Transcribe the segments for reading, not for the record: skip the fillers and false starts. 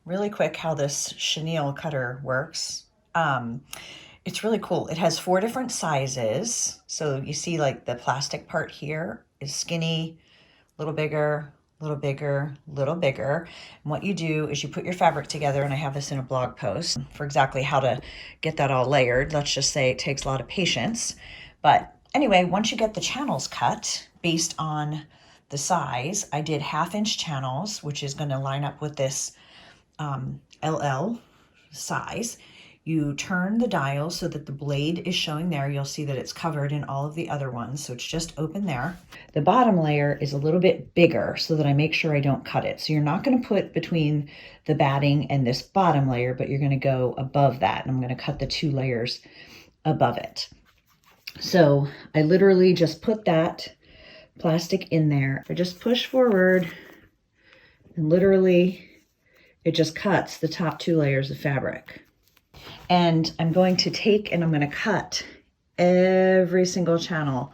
really quick how this chenille cutter works. It's really cool. It has 4 different sizes. So you see like the plastic part here is skinny, a little bigger, a little bigger, a little bigger. And what you do is you put your fabric together, and I have this in a blog post for exactly how to get that all layered. Let's just say it takes a lot of patience. But anyway, once you get the channels cut based on the size, I did 1/2 inch channels, which is going to line up with this LL size. You turn the dial so that the blade is showing there. You'll see that it's covered in all of the other ones, so it's just open there. The bottom layer is a little bit bigger so that I make sure I don't cut it. So you're not going to put between the batting and this bottom layer, but you're going to go above that, and I'm going to cut the 2 layers above it. So I literally just put that plastic in there. I just push forward, and literally it just cuts the top 2 layers of fabric. And I'm going to take and I'm going to cut every single channel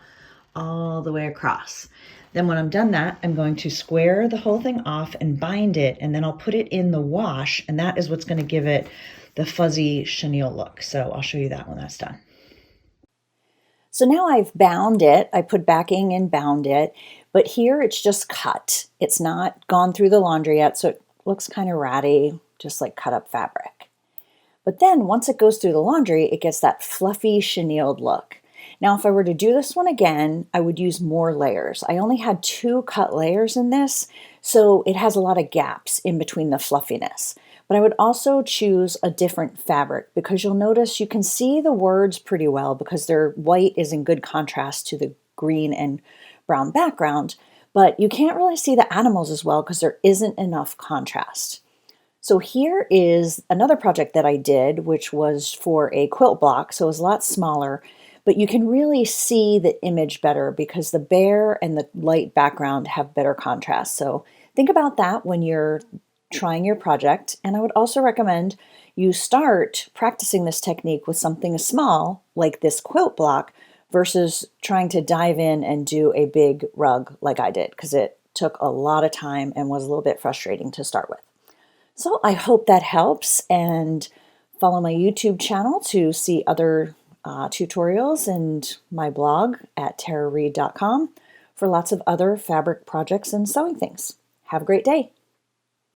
all the way across. Then when I'm done that, I'm going to square the whole thing off and bind it, and then I'll put it in the wash, and that is what's going to give it the fuzzy chenille look. So I'll show you that when that's done. So now I've bound it. I put backing and bound it, but here it's just cut. It's not gone through the laundry yet, so it looks kind of ratty, just like cut up fabric. But then once it goes through the laundry, it gets that fluffy chenilled look. Now, if I were to do this one again, I would use more layers. I only had 2 cut layers in this, so it has a lot of gaps in between the fluffiness. But I would also choose a different fabric, because you'll notice you can see the words pretty well because their white is in good contrast to the green and brown background, but you can't really see the animals as well because there isn't enough contrast. So here is another project that I did, which was for a quilt block, so it was a lot smaller, but you can really see the image better because the bare and the light background have better contrast. So think about that when you're trying your project. And I would also recommend you start practicing this technique with something small like this quilt block versus trying to dive in and do a big rug like I did, because it took a lot of time and was a little bit frustrating to start with. So I hope that helps, and follow my YouTube channel to see other tutorials, and my blog at tarareed.com for lots of other fabric projects and sewing things. Have a great day.